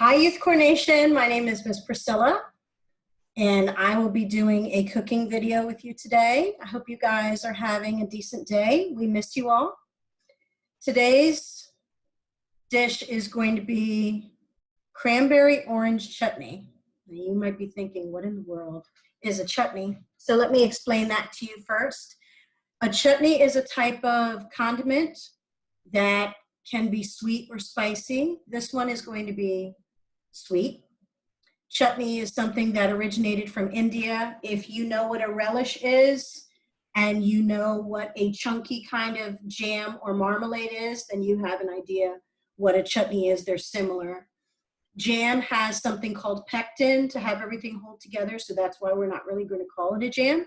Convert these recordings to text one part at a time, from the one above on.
Hi, YouthCOR Nation. My name is Miss Priscilla, and I will be doing a cooking video with you today. I hope you guys are having a decent day. We miss you all. Today's dish is going to be Cranberry Orange Chutney. Now, you might be thinking, what in the world is a chutney? So let me explain that to you first. A chutney is a type of condiment that can be sweet or spicy. This one is going to be sweet. Chutney is something that originated from India. If you know what a relish is and you know what a chunky kind of jam or marmalade is, then you have an idea what a chutney is. They're similar. Jam has something called pectin to have everything hold together, so that's why we're not really going to call it a jam.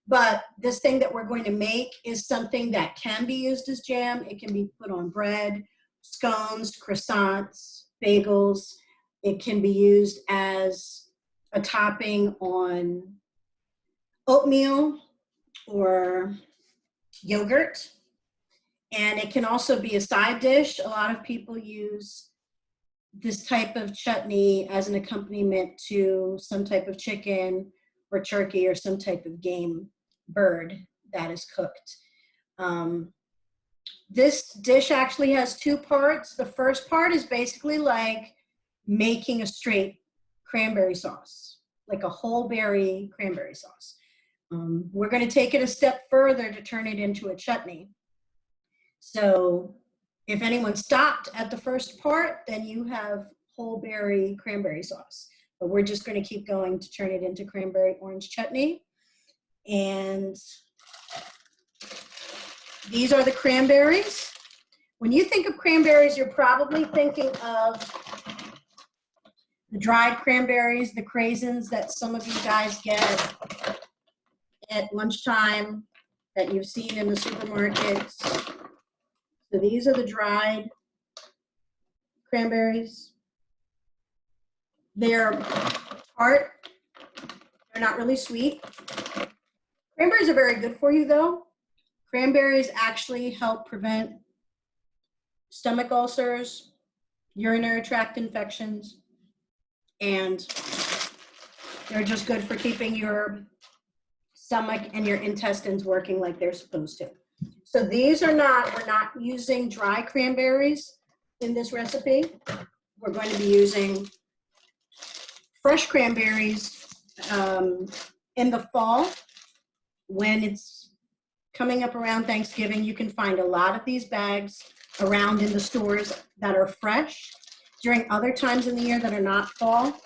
But this thing that we're going to make is something that can be used as jam. It can be put on bread, scones, croissants, bagels. It can be used as a topping on oatmeal or yogurt. And it can also be a side dish. A lot of people use this type of chutney as an accompaniment to some type of chicken or turkey or some type of game bird that is cooked. This dish actually has two parts. The first part is basically like making a straight cranberry sauce, like a whole berry cranberry sauce. We're going to take it a step further to turn it into a chutney. So if anyone stopped at the first part, then you have whole berry cranberry sauce. But we're just going to keep going to turn it into cranberry orange chutney. And these are the cranberries. When you think of cranberries, you're probably thinking of the dried cranberries, the craisins that some of you guys get at lunchtime that you've seen in the supermarkets. So these are the dried cranberries. They're tart. They're not really sweet. Cranberries are very good for you though. Cranberries actually help prevent stomach ulcers, urinary tract infections, and they're just good for keeping your stomach and your intestines working like they're supposed to. So these are not, we're not using dry cranberries in this recipe. We're going to be using fresh cranberries in the fall. When it's coming up around Thanksgiving, you can find a lot of these bags around in the stores that are fresh. During other times in the year that are not fall,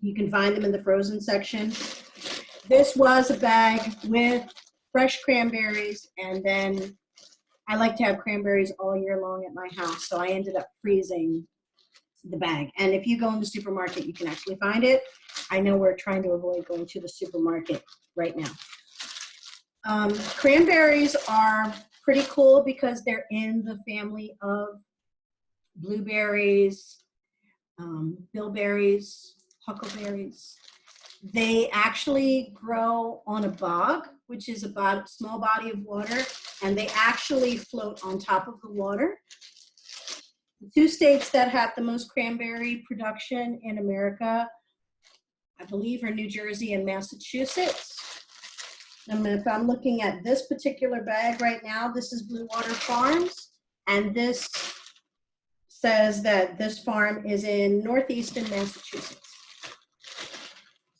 you can find them in the frozen section. This was a bag with fresh cranberries, and then I like to have cranberries all year long at my house, so I ended up freezing the bag. And if you go in the supermarket, you can actually find it. I know we're trying to avoid going to the supermarket right now. Cranberries are pretty cool because they're in the family of blueberries, bilberries, huckleberries. They actually grow on a bog, which is about a small body of water, and they actually float on top of the water. The two states that have the most cranberry production in America, I believe, are New Jersey and Massachusetts. And if I'm looking at this particular bag right now, this is Blue Water Farms, and this says that this farm is in northeastern Massachusetts.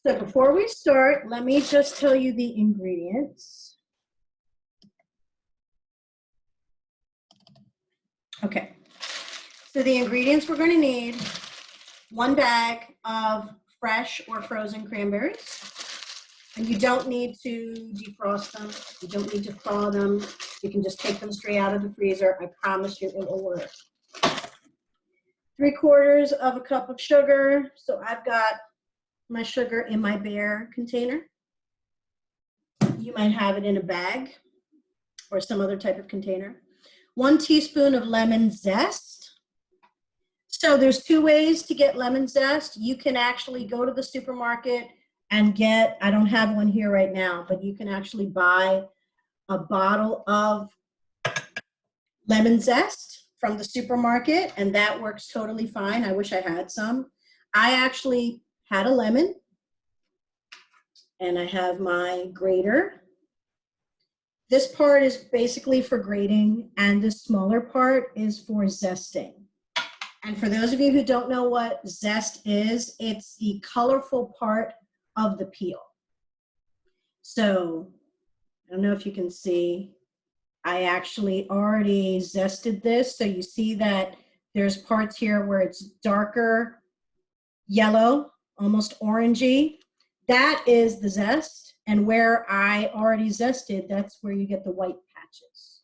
So before we start, let me just tell you the ingredients. Okay, so the ingredients we're going to need: 1 bag of fresh or frozen cranberries. And you don't need to defrost them. You don't need to thaw them. You can just take them straight out of the freezer. I promise you it will work. 3/4 of a cup of sugar. So I've got my sugar in my Bear container. You might have it in a bag or some other type of container. 1 teaspoon of lemon zest. So there's 2 ways to get lemon zest. You can actually go to the supermarket and get, I don't have one here right now, but you can actually buy a bottle of lemon zest from the supermarket, and that works totally fine. I wish I had some. I actually had a lemon, and I have my grater. This part is basically for grating, and the smaller part is for zesting. And for those of you who don't know what zest is, it's the colorful part of the peel. So I don't know if you can see, I actually already zested this. So you see that there's parts here where it's darker yellow, almost orangey. That is the zest. And where I already zested, that's where you get the white patches.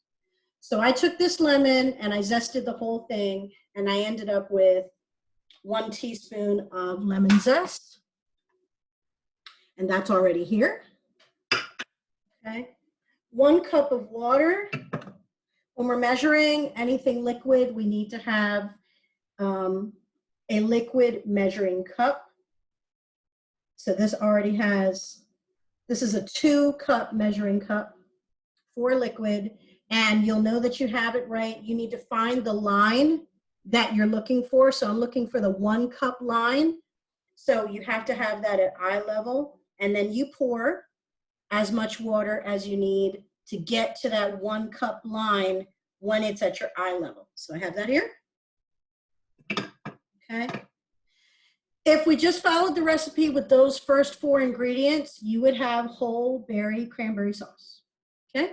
So I took this lemon and I zested the whole thing, and I ended up with 1 teaspoon of lemon zest. And that's already here. Okay. 1 cup of water. When we're measuring anything liquid, we need to have a liquid measuring cup. So this already has, this is a 2-cup measuring cup for liquid, and you'll know that you have it right. You need to find the line that you're looking for. So I'm looking for the 1-cup line. So you have to have that at eye level, and then you pour as much water as you need to get to that 1-cup line when it's at your eye level. So I have that here. Okay. If we just followed the recipe with those first 4 ingredients, you would have whole berry cranberry sauce. Okay.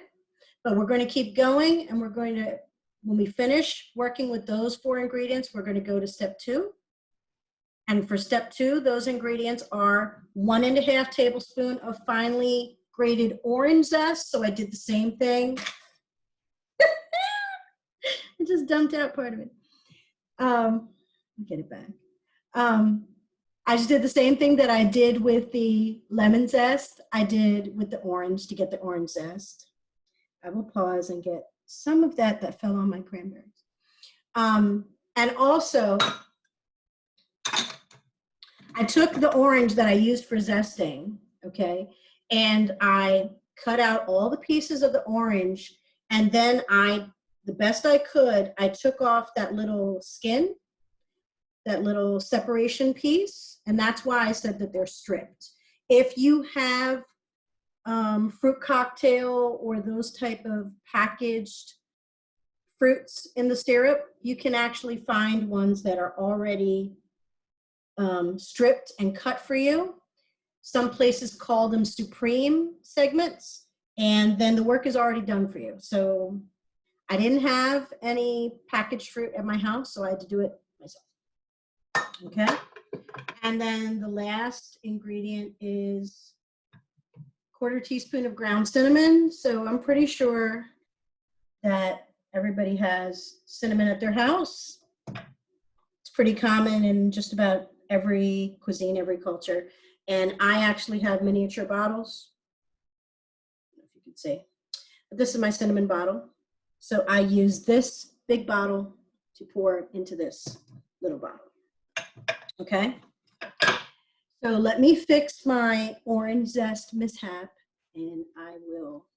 But we're going to keep going, and we're going to, when we finish working with those 4 ingredients, we're going to go to step 2. And for step 2, those ingredients are 1½ tablespoon of finely grated orange zest. So I did the same thing. I just dumped out part of it. I'll get it back. I just did the same thing that I did with the lemon zest, I did with the orange to get the orange zest. I will pause and get some of that fell on my cranberries. And also, I took the orange that I used for zesting, okay, and I cut out all the pieces of the orange, and then the best I could, I took off that little skin, that little separation piece, and that's why I said that they're stripped. If you have fruit cocktail or those type of packaged fruits in the syrup, you can actually find ones that are already stripped and cut for you. Some places call them supreme segments, and then the work is already done for you. So I didn't have any packaged fruit at my house, so I had to do it myself. Okay, and then the last ingredient is 1/4 teaspoon of ground cinnamon. So I'm pretty sure that everybody has cinnamon at their house. It's pretty common in just about every cuisine, every culture. And I actually have miniature bottles. I don't know if you can see. But this is my cinnamon bottle. So I use this big bottle to pour into this little bottle. Okay, so let me fix my orange zest mishap, and I will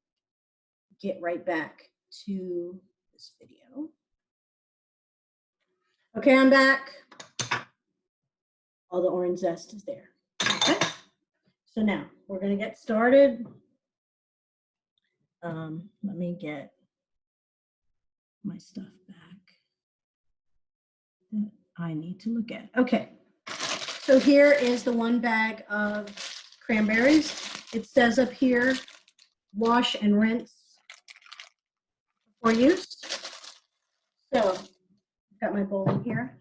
get right back to this video. Okay, I'm back. All the orange zest is there. Okay, so now we're going to get started. Let me get my stuff back that I need to look at. Okay. So here is the 1 bag of cranberries. It says up here, wash and rinse before use. So I've got my bowl in here.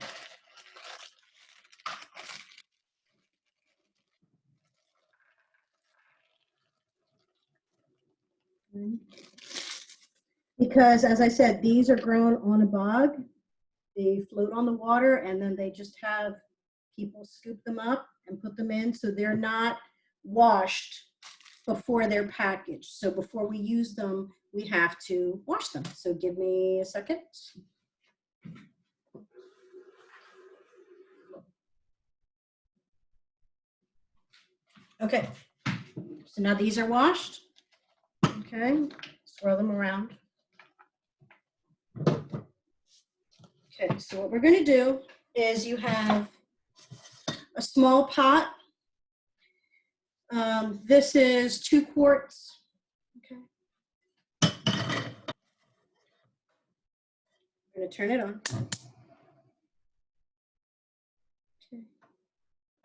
Because as I said, these are grown on a bog. They float on the water, and then they just have people scoop them up and put them in, so they're not washed before they're packaged. So before we use them, we have to wash them. So give me a second. Okay, so now these are washed. Okay, swirl them around. Okay, so what we're going to do is you have a small pot. This is 2 quarts. Okay. I'm going to turn it on. Okay.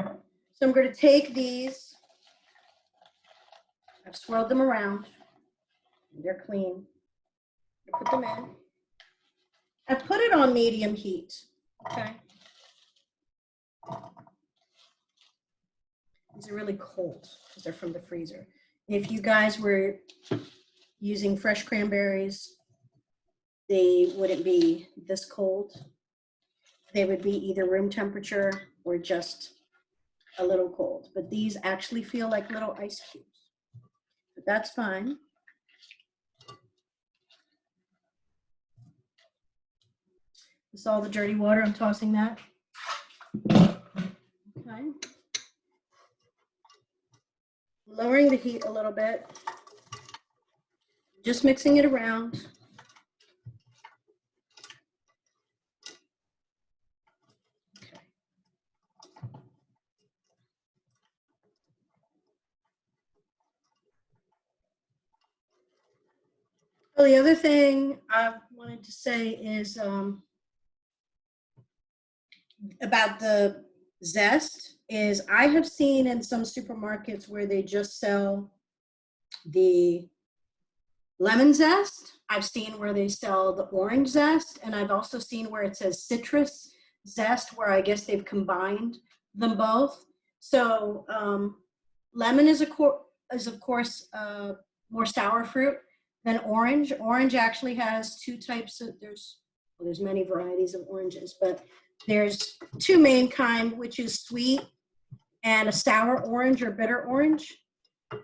So I'm going to take these. I've swirled them around. They're clean. I put them in. I've put it on medium heat. Okay. These are really cold because they're from the freezer. If you guys were using fresh cranberries, they wouldn't be this cold. They would be either room temperature or just a little cold. But these actually feel like little ice cubes. But that's fine. This is all the dirty water. I'm tossing that. Okay. Lowering the heat a little bit. Just mixing it around. Okay. Oh, the other thing I wanted to say is about the zest is I have seen in some supermarkets where they just sell the lemon zest. I've seen where they sell the orange zest, and I've also seen where it says citrus zest, where I guess they've combined them both. So lemon is of course more sour fruit than orange. Orange actually has 2 types of, there's many varieties of oranges, but there's 2 main kind, which is sweet and a sour orange or bitter orange.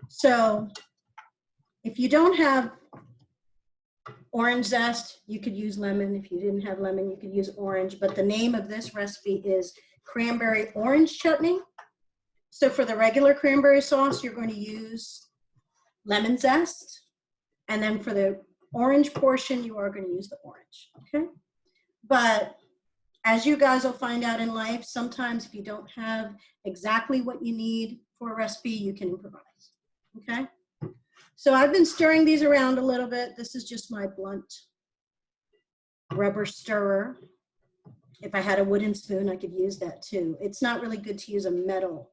So if you don't have orange zest, you could use lemon. If you didn't have lemon, you could use orange. But the name of this recipe is Cranberry Orange Chutney. So for the regular cranberry sauce, you're going to use lemon zest. And then for the orange portion, you are going to use the orange, okay? But as you guys will find out in life, sometimes if you don't have exactly what you need for a recipe, you can improvise, okay? So I've been stirring these around a little bit. This is just my blunt rubber stirrer. If I had a wooden spoon, I could use that too. It's not really good to use a metal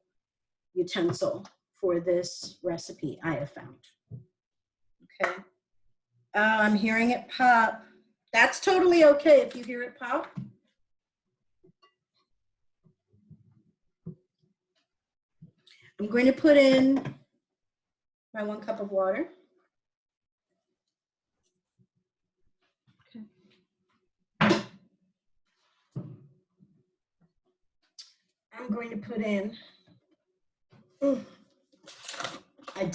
utensil for this recipe, I have found. Okay. I'm hearing it pop. That's totally okay if you hear it pop. I'm going to put in my 1 cup of water. Okay. I'm going to put in, this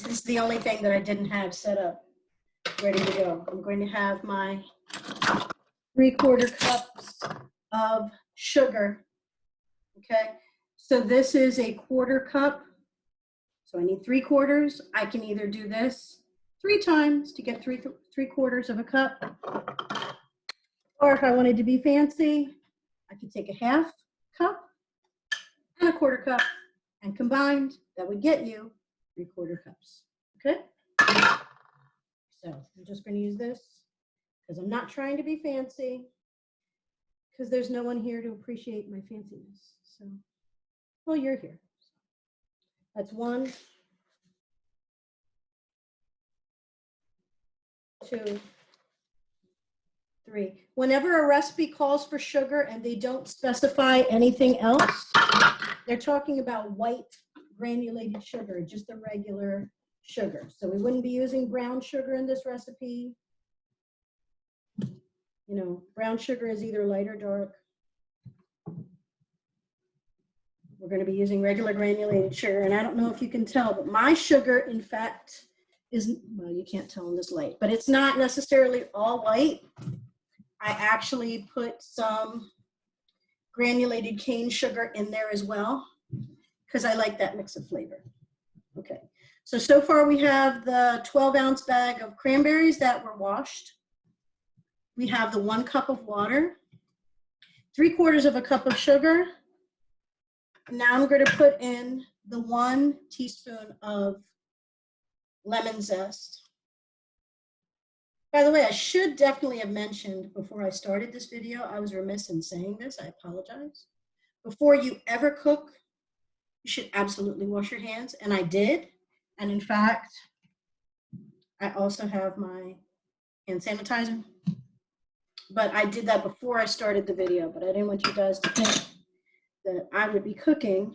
is the only thing that I didn't have set up, ready to go. I'm going to have my 3/4 cups of sugar, okay? So this is a 1/4 cup. So I need 3/4. I can either do this 3 times to get 3/4 of a cup. Or if I wanted to be fancy, I could take a 1/2 cup and a 1/4 cup, and combined, that would get you 3/4 cups, okay? So I'm just gonna use this because I'm not trying to be fancy, because there's no one here to appreciate my fanciness. So, well, you're here. That's 1, 2, 3. Whenever a recipe calls for sugar and they don't specify anything else, they're talking about white granulated sugar, just the regular sugar. So we wouldn't be using brown sugar in this recipe. You know, brown sugar is either light or dark. We're going to be using regular granulated sugar. And I don't know if you can tell, but my sugar, in fact, is, well, you can't tell in this light, but it's not necessarily all white. I actually put some granulated cane sugar in there as well, because I like that mix of flavor. Okay, so far we have the 12-ounce bag of cranberries that were washed. We have the 1 cup of water, 3/4 of a cup of sugar, Now I'm going to put in the 1 teaspoon of lemon zest. By the way, I should definitely have mentioned before I started this video, I was remiss in saying this, I apologize. Before you ever cook, you should absolutely wash your hands, and I did. And in fact, I also have my hand sanitizer. But I did that before I started the video, but I didn't want you guys to think that I would be cooking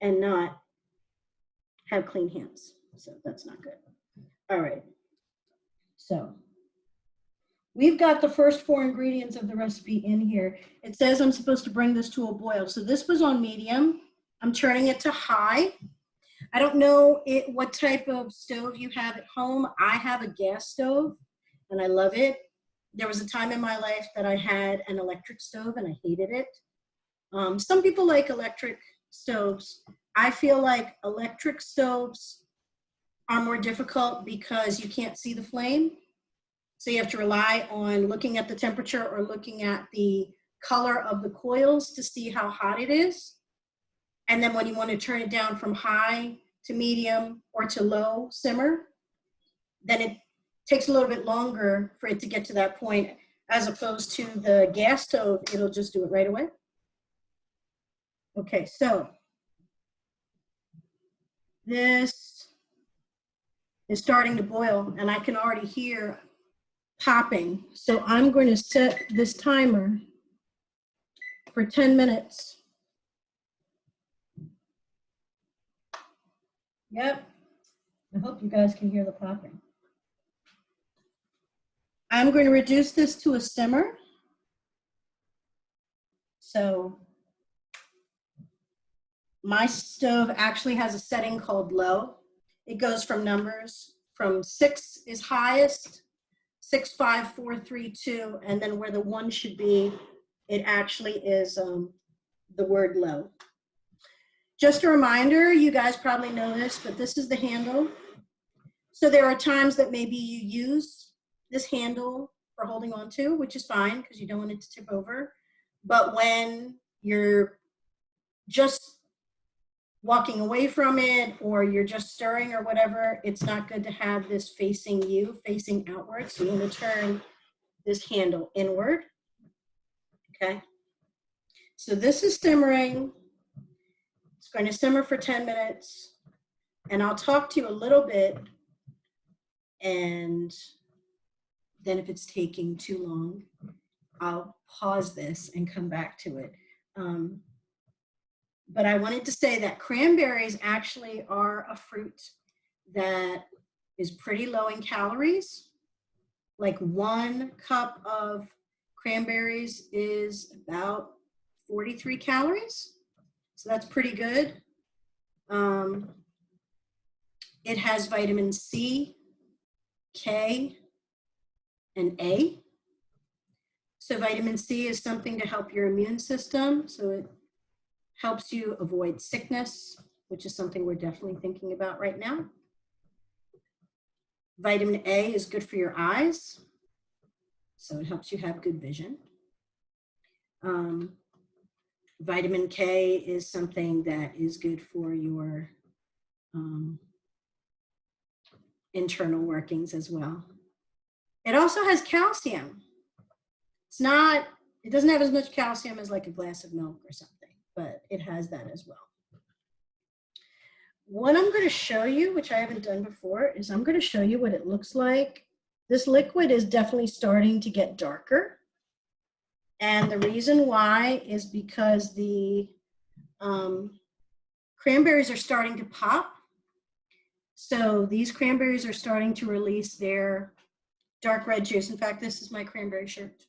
and not have clean hands. So that's not good. All right. So we've got the first 4 ingredients of the recipe in here. It says I'm supposed to bring this to a boil. So this was on medium. I'm turning it to high. I don't know what type of stove you have at home. I have a gas stove and I love it. There was a time in my life that I had an electric stove and I hated it. Some people like electric stoves. I feel like electric stoves are more difficult because you can't see the flame. So you have to rely on looking at the temperature or looking at the color of the coils to see how hot it is. And then when you want to turn it down from high to medium or to low simmer, then it takes a little bit longer for it to get to that point, as opposed to the gas stove, it'll just do it right away. Okay, so this is starting to boil and I can already hear popping. So I'm going to set this timer for 10 minutes. Yep, I hope you guys can hear the popping. I'm going to reduce this to a simmer. So my stove actually has a setting called low. It goes from numbers from 6 is highest, 6, 5, 4, 3, 2, and then where the 1 should be, it actually is the word low. Just a reminder, you guys probably know this, but this is the handle. So there are times that maybe you use this handle for holding on to, which is fine because you don't want it to tip over. But when you're just walking away from it or you're just stirring or whatever, it's not good to have this facing you, facing outward. So you want to turn this handle inward. Okay. So this is simmering. It's going to simmer for 10 minutes. And I'll talk to you a little bit. And then if it's taking too long, I'll pause this and come back to it. But I wanted to say that cranberries actually are a fruit that is pretty low in calories. Like 1 cup of cranberries is about 43 calories. So that's pretty good. It has vitamin C, K, and A. So vitamin C is something to help your immune system. So it helps you avoid sickness, which is something we're definitely thinking about right now. Vitamin A is good for your eyes. So it helps you have good vision. Vitamin K is something that is good for your internal workings as well. It also has calcium. It doesn't have as much calcium as like a glass of milk or something, but it has that as well. What I'm going to show you, which I haven't done before, is I'm going to show you what it looks like. This liquid is definitely starting to get darker. And the reason why is because the cranberries are starting to pop. So these cranberries are starting to release their dark red juice. In fact, this is my cranberry shirt.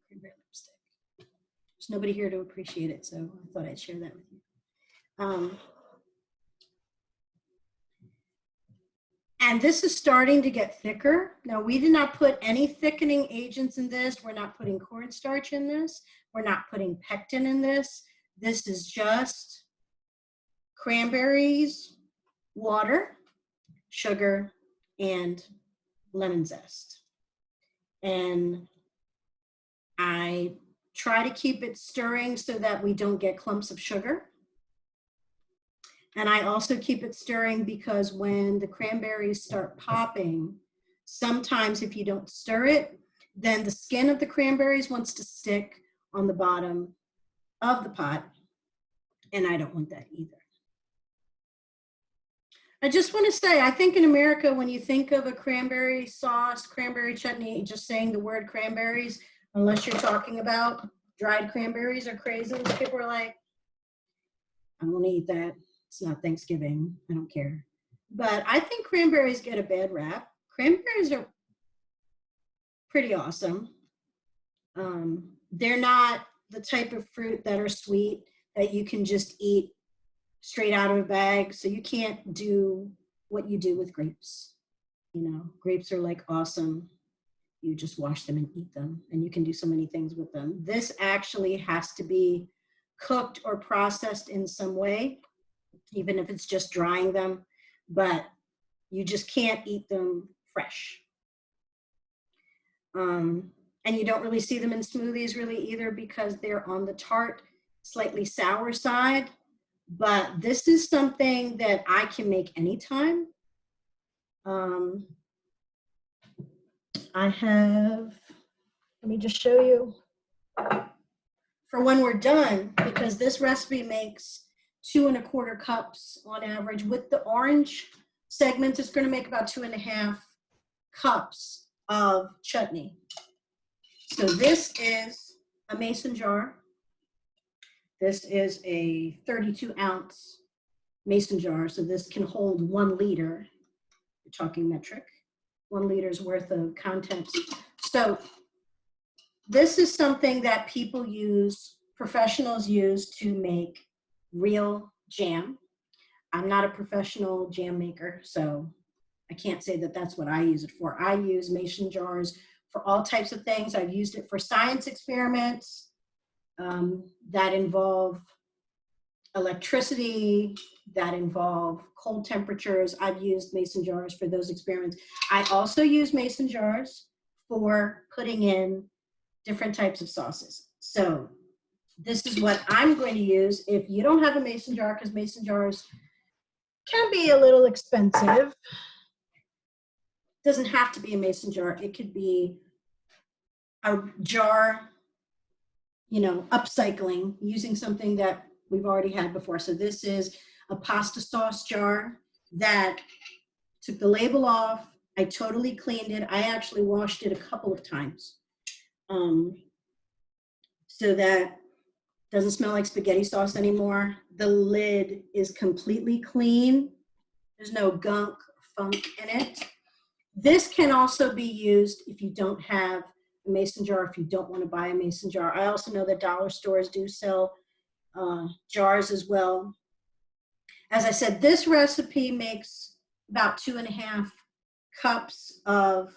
Cranberry lipstick. There's nobody here to appreciate it, so I thought I'd share that with you. And this is starting to get thicker. Now, we did not put any thickening agents in this. We're not putting cornstarch in this. We're not putting pectin in this. This is just cranberries, water, sugar, and lemon zest. And I try to keep it stirring so that we don't get clumps of sugar. And I also keep it stirring because when the cranberries start popping, sometimes if you don't stir it, then the skin of the cranberries wants to stick on the bottom of the pot, and I don't want that either. I just want to say, I think in America, when you think of a cranberry sauce, cranberry chutney, just saying the word cranberries, unless you're talking about dried cranberries or craisins, people are like, I don't want to eat that. It's not Thanksgiving. I don't care. But I think cranberries get a bad rap. Cranberries are pretty awesome. They're not the type of fruit that are sweet that you can just eat straight out of a bag. So you can't do what you do with grapes. You know, grapes are like awesome. You just wash them and eat them, and you can do so many things with them. This actually has to be cooked or processed in some way, even if it's just drying them, but you just can't eat them fresh. And you don't really see them in smoothies really either because they're on the tart, slightly sour side. But this is something that I can make anytime. I have, let me just show you for when we're done, because this recipe makes 2 1/4 cups on average. With the orange segment, it's going to make about 2 1/2 cups of chutney. So this is a mason jar. This is a 32-ounce mason jar. So this can hold 1 liter. We're talking metric, 1 liter's worth of contents. So this is something that people use, professionals use to make real jam. I'm not a professional jam maker, so I can't say that that's what I use it for. I use mason jars for all types of things. I've used it for science experiments that involve electricity, that involve cold temperatures. I've used mason jars for those experiments. I also use mason jars for putting in different types of sauces. So this is what I'm going to use. If you don't have a mason jar, because mason jars can be a little expensive, doesn't have to be a mason jar. It could be a jar, you know, upcycling, using something that we've already had before. So this is a pasta sauce jar that took the label off. I totally cleaned it. I actually washed it a couple of times so that doesn't smell like spaghetti sauce anymore. The lid is completely clean. There's no gunk or funk in it. This can also be used if you don't have a mason jar, if you don't want to buy a mason jar. I also know that dollar stores do sell jars as well. As I said, this recipe makes about 2 1/2 cups of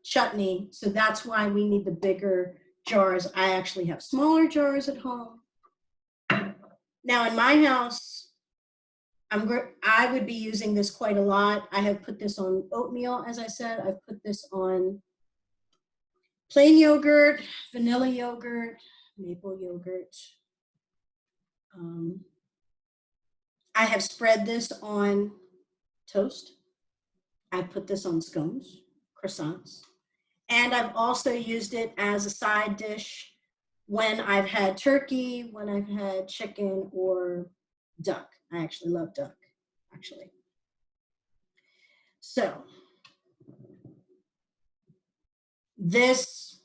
chutney. So that's why we need the bigger jars. I actually have smaller jars at home. Now in my house, I would be using this quite a lot. I have put this on oatmeal, as I said. I've put this on plain yogurt, vanilla yogurt, maple yogurt. I have spread this on toast. I've put this on scones, croissants. And I've also used it as a side dish when I've had turkey, when I've had chicken or duck. I actually love duck, actually. So this,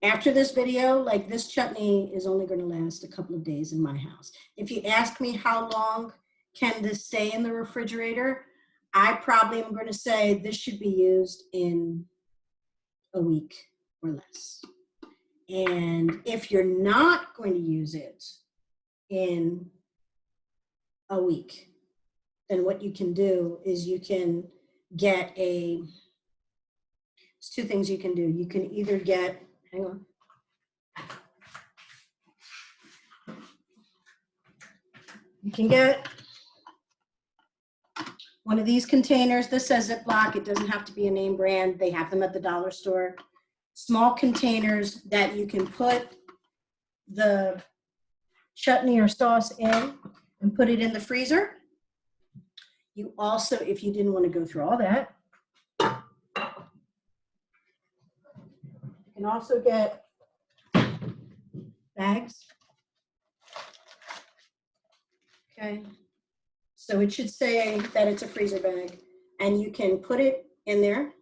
after this video, like this chutney is only going to last a couple of days in my house. If you ask me how long can this stay in the refrigerator, I probably am going to say this should be used in a week or less. And if you're not going to use it in a week, then what you can do is you can get there's 2 things you can do. You can either get, hang on. You can get one of these containers. This says Ziploc. It doesn't have to be a name brand. They have them at the dollar store. Small containers that you can put the chutney or sauce in and put it in the freezer. You also, if you didn't want to go through all that, you can also get bags. Okay. So it should say that it's a freezer bag, and you can put it in there,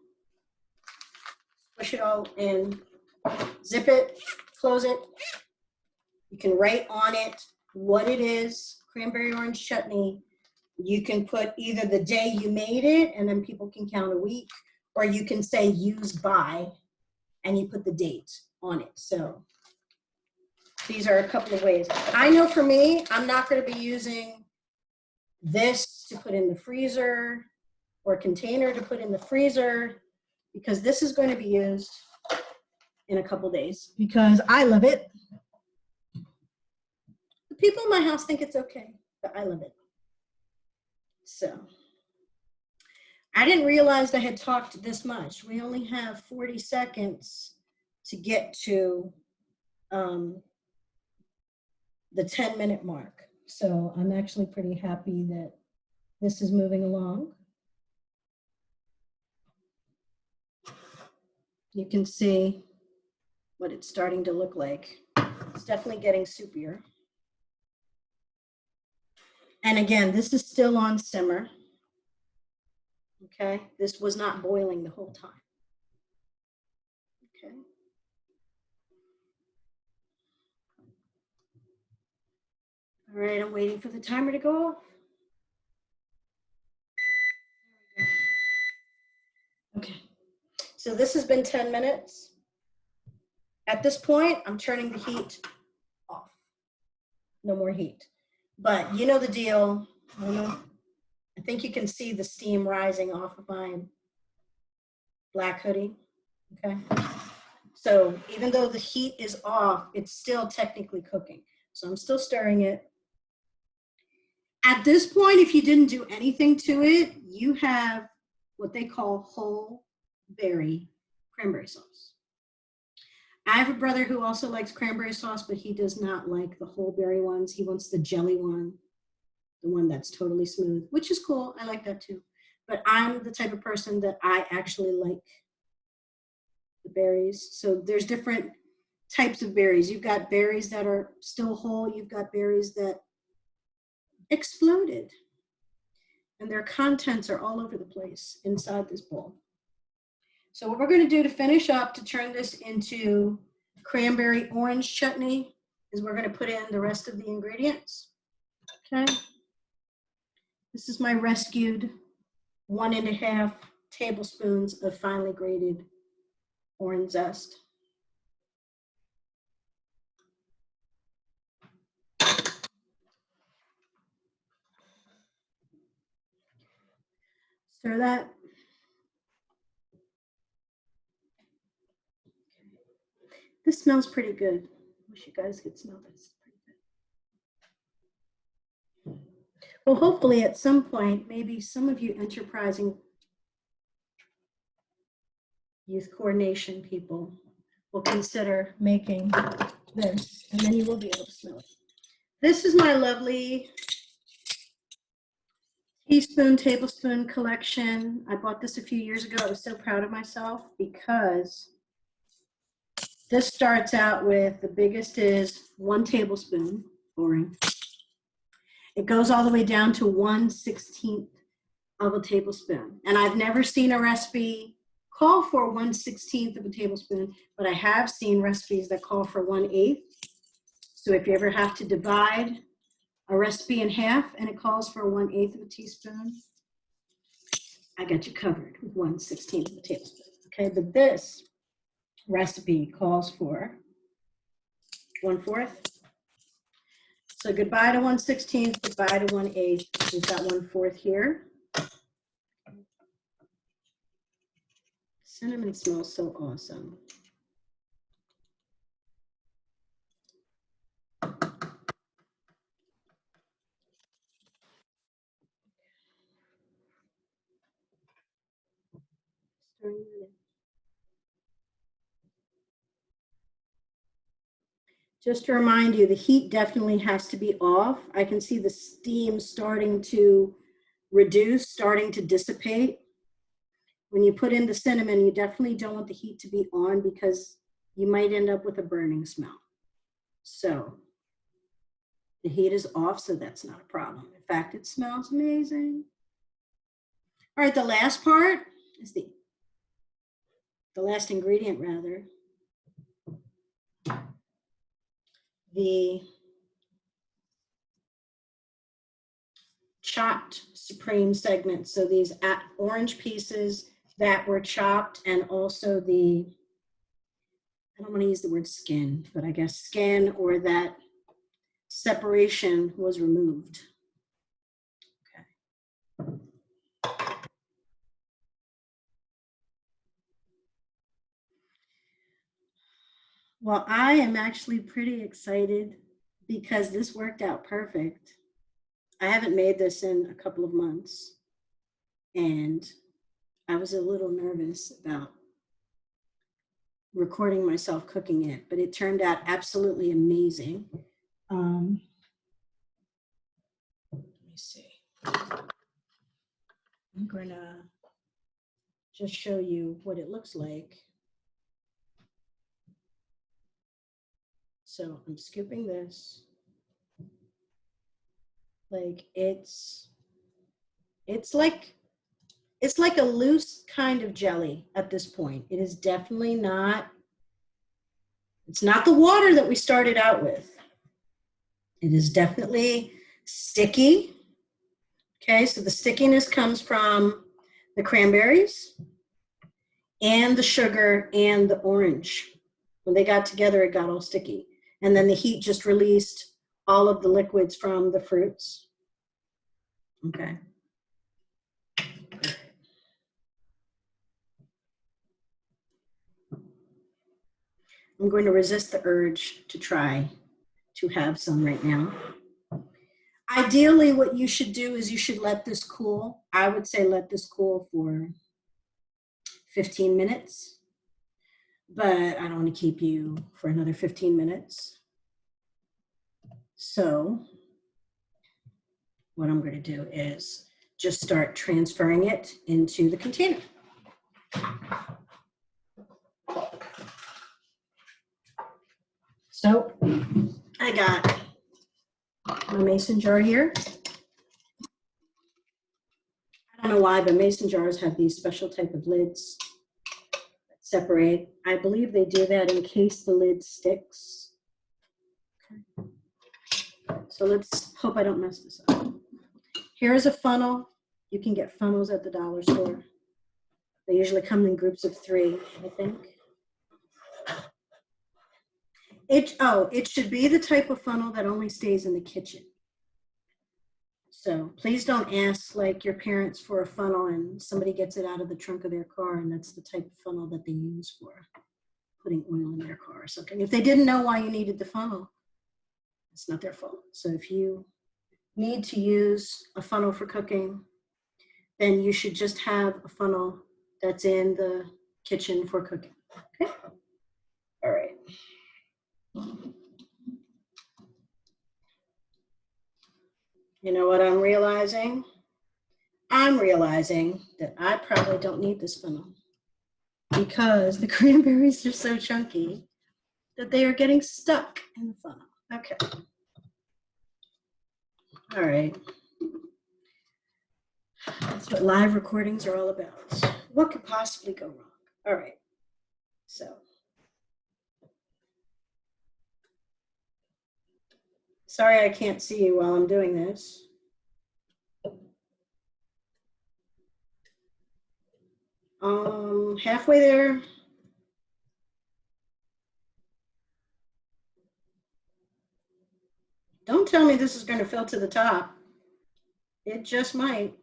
push it all in, zip it, close it. You can write on it what it is, cranberry orange chutney. You can put either the day you made it, and then people can count a week, or you can say used by, and you put the date on it. So these are a couple of ways. I know for me, I'm not going to be using this to put in the freezer or a container to put in the freezer, because this is going to be used in a couple days because I love it. The people in my house think it's okay, but I love it. So I didn't realize I had talked this much. We only have 40 seconds to get to the 10-minute mark. So I'm actually pretty happy that this is moving along. You can see what it's starting to look like. It's definitely getting soupier. And again, this is still on simmer. Okay, this was not boiling the whole time. Okay. All right, I'm waiting for the timer to go off. Okay, so this has been 10 minutes. At this point, I'm turning the heat off. No more heat. But you know the deal. I think you can see the steam rising off of my black hoodie. Okay. So even though the heat is off, it's still technically cooking. So I'm still stirring it. At this point, if you didn't do anything to it, you have what they call whole berry cranberry sauce. I have a brother who also likes cranberry sauce, but he does not like the whole berry ones. He wants the jelly one, the one that's totally smooth, which is cool. I like that too. But I'm the type of person that I actually like the berries. So there's different types of berries. You've got berries that are still whole. You've got berries that exploded. And their contents are all over the place inside this bowl. So what we're going to do to finish up to turn this into cranberry orange chutney is we're going to put in the rest of the ingredients. Okay. This is my rescued 1.5 tablespoons of finely grated orange zest. Stir that. This smells pretty good. Wish you guys could smell this. Well, hopefully at some point, maybe some of you enterprising YouthCOR Nation people will consider making this, and then you will be able to smell it. This is my lovely teaspoon, tablespoon collection. I bought this a few years ago. I was so proud of myself because this starts out with, the biggest is 1 tablespoon, boring. It goes all the way down to 1/16 of a tablespoon. And I've never seen a recipe call for 1/16 of a tablespoon, but I have seen recipes that call for 1/8. So if you ever have to divide a recipe in half and it calls for 1/8 of a teaspoon, I got you covered with 1/16 of a tablespoon. Okay, but this recipe calls for 1/4. So goodbye to 1/16, goodbye to 1/8. We've got 1/4 here. Cinnamon smells so awesome. Just to remind you, the heat definitely has to be off. I can see the steam starting to reduce, starting to dissipate. When you put in the cinnamon, you definitely don't want the heat to be on because you might end up with a burning smell. So the heat is off, so that's not a problem. In fact, it smells amazing. All right, the last part is the last ingredient rather. The chopped supreme segments. So these orange pieces that were chopped, and also the, I don't want to use the word skin, but I guess skin, or that separation was removed. Okay. Well, I am actually pretty excited because this worked out perfect. I haven't made this in a couple of months, and I was a little nervous about recording myself cooking it, but it turned out absolutely amazing. Let me see. I'm going to just show you what it looks like. So I'm scooping this. Like it's like a loose kind of jelly at this point. It is definitely not, it's not the water that we started out with. It is definitely sticky. Okay, so the stickiness comes from the cranberries and the sugar and the orange. When they got together, it got all sticky. And then the heat just released all of the liquids from the fruits. Okay. I'm going to resist the urge to try to have some right now. Ideally, what you should do is you should let this cool. I would say let this cool for 15 minutes, but I don't want to keep you for another 15 minutes. So what I'm going to do is just start transferring it into the container. So I got my mason jar here. I don't know why, but mason jars have these special type of lids that separate. I believe they do that in case the lid sticks. Okay. So let's hope I don't mess this up. Here's a funnel. You can get funnels at the dollar store. They usually come in groups of 3, I think. It should be the type of funnel that only stays in the kitchen. So please don't ask like your parents for a funnel and somebody gets it out of the trunk of their car and that's the type of funnel that they use for putting oil in their car or something. If they didn't know why you needed the funnel, it's not their fault. So if you need to use a funnel for cooking, then you should just have a funnel that's in the kitchen for cooking. Okay? All right. You know what I'm realizing? I'm realizing that I probably don't need this funnel because the cranberries are so chunky that they are getting stuck in the funnel. Okay. All right. That's what live recordings are all about. What could possibly go wrong? All right. So. Sorry I can't see you while I'm doing this. Halfway there. Don't tell me this is going to fill to the top. It just might.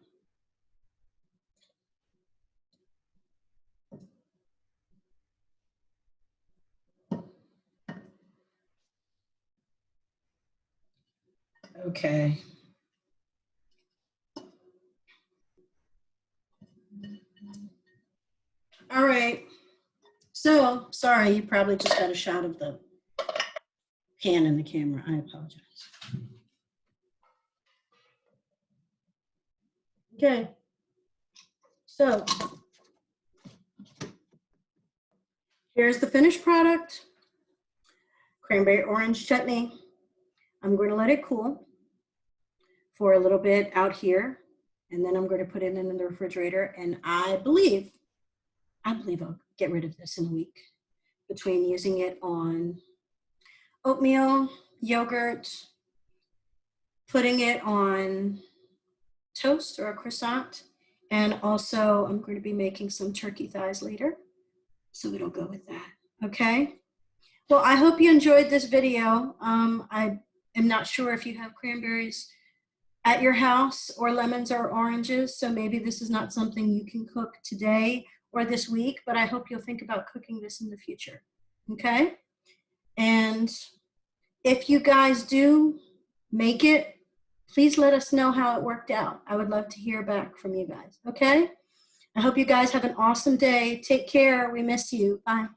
Okay. All right. So, sorry, you probably just got a shot of the pan in the camera. I apologize. Okay. So here's the finished product. Cranberry orange chutney. I'm going to let it cool for a little bit out here, and then I'm going to put it in the refrigerator, and I believe I'll get rid of this in a week between using it on oatmeal, yogurt, putting it on toast or a croissant, and also I'm going to be making some turkey thighs later, so it'll go with that. Okay. Well, I hope you enjoyed this video. I am not sure if you have cranberries at your house or lemons or oranges, so maybe this is not something you can cook today or this week, but I hope you'll think about cooking this in the future. Okay. And if you guys do make it, please let us know how it worked out. I would love to hear back from you guys. Okay. I hope you guys have an awesome day. Take care. We miss you. Bye.